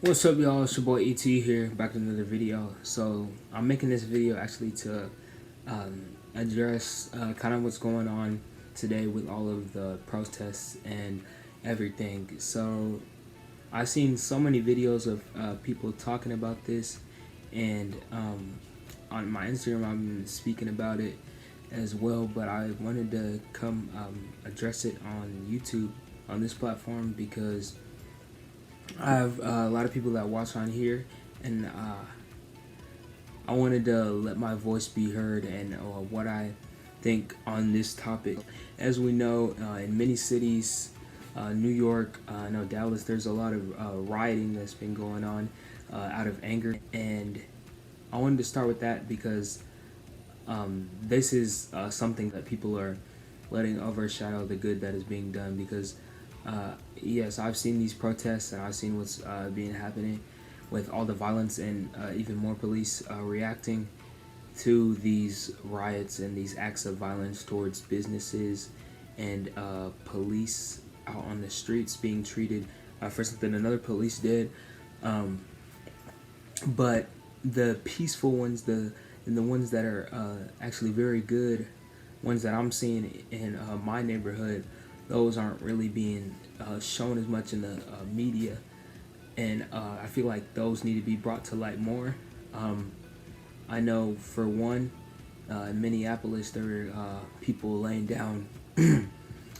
What's up, y'all? It's your boy ET here, back with another video. So I'm making this video actually to address kind of what's going on today with all of the protests and everything. So I've seen so many videos of people talking about this, and on my Instagram I've been speaking about it as well. But I wanted to come address it on YouTube, on this platform, because I have a lot of people that watch on here, and I wanted to let my voice be heard and what I think on this topic. As we know, in many cities, New York, I know Dallas, there's a lot of rioting that's been going on out of anger, and I wanted to start with that because this is something that people are letting overshadow the good that is being done. Because yes, I've seen these protests, and I've seen what's being happening with all the violence, and even more police reacting to these riots and these acts of violence towards businesses, and police out on the streets being treated for something another police did. But the peaceful ones, the ones that are actually very good, ones that I'm seeing in my neighborhood, those aren't really being shown as much in the media, and I feel like those need to be brought to light more. I know, for one, in Minneapolis, there were people laying down,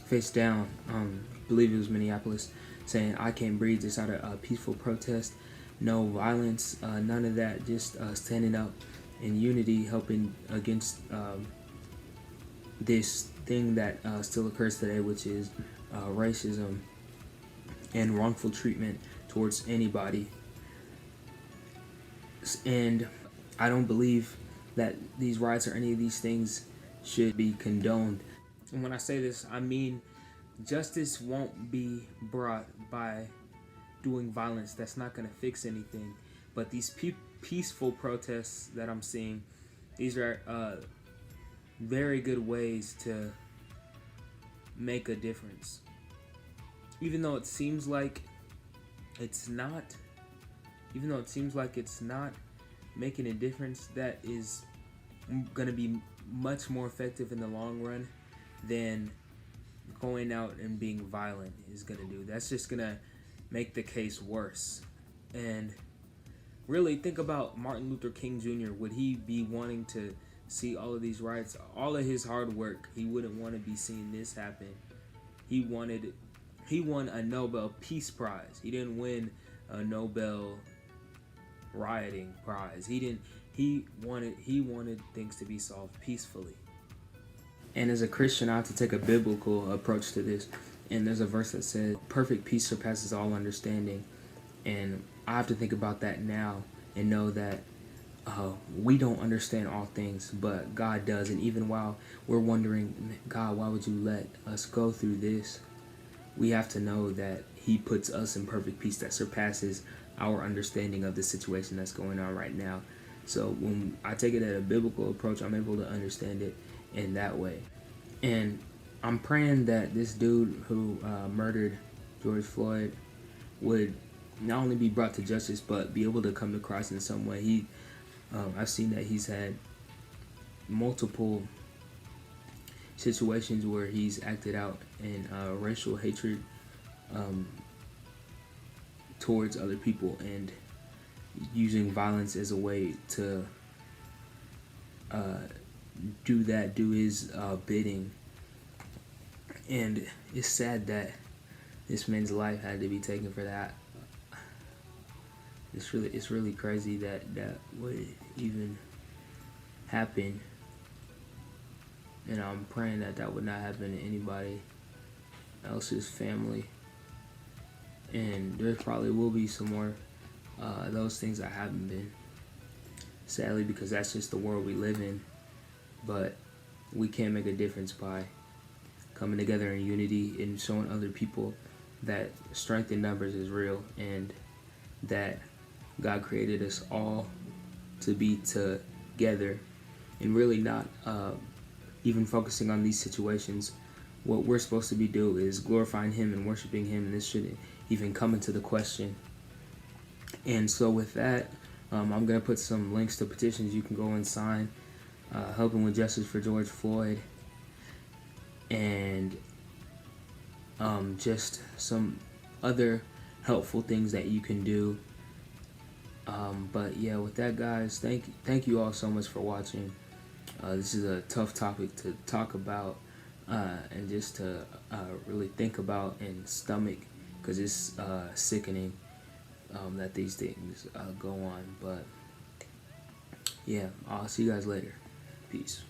face down, I believe it was Minneapolis, saying, "I can't breathe," just out of a peaceful protest. No violence, none of that, just standing up in unity, helping against this thing that still occurs today, which is racism and wrongful treatment towards anybody. And I don't believe that these riots or any of these things should be condoned. And when I say this, I mean justice won't be brought by doing violence. That's not going to fix anything. But these peaceful protests that I'm seeing, these are very good ways to make a difference. Even though it seems like it's not, making a difference, that is going to be much more effective in the long run than going out and being violent is going to do. That's just going to make the case worse. And really think about Martin Luther King Jr. Would he be wanting to see all of these riots? All of his hard work, he wouldn't want to be seeing this happen. He won a Nobel Peace Prize. He didn't win a Nobel rioting prize. He wanted things to be solved peacefully. And as a Christian, I have to take a biblical approach to this. And there's a verse that says, "Perfect peace surpasses all understanding." And I have to think about that now and know that we don't understand all things, but God does. And even while we're wondering, "God, why would you let us go through this?" we have to know that He puts us in perfect peace that surpasses our understanding of the situation that's going on right now. So when I take it at a biblical approach, I'm able to understand it in that way. And I'm praying that this dude who murdered George Floyd would not only be brought to justice, but be able to come to Christ in some way. I've seen that he's had multiple situations where he's acted out in racial hatred towards other people, and using violence as a way to do his bidding. And it's sad that this man's life had to be taken for that. It's really crazy that would even happen. And I'm praying that would not happen to anybody else's family. And there probably will be some more those things that haven't been, sadly, because that's just the world we live in. But we can make a difference by coming together in unity and showing other people that strength in numbers is real, and that God created us all to be together, and really not even focusing on these situations. What we're supposed to be doing is glorifying Him and worshiping Him, and this shouldn't even come into the question. And so with that, I'm going to put some links to petitions you can go and sign, helping with justice for George Floyd, and just some other helpful things that you can do. But yeah, with that, guys, thank you all so much for watching. This is a tough topic to talk about, and just to really think about and stomach, because it's sickening that these things go on. But yeah, I'll see you guys later. Peace.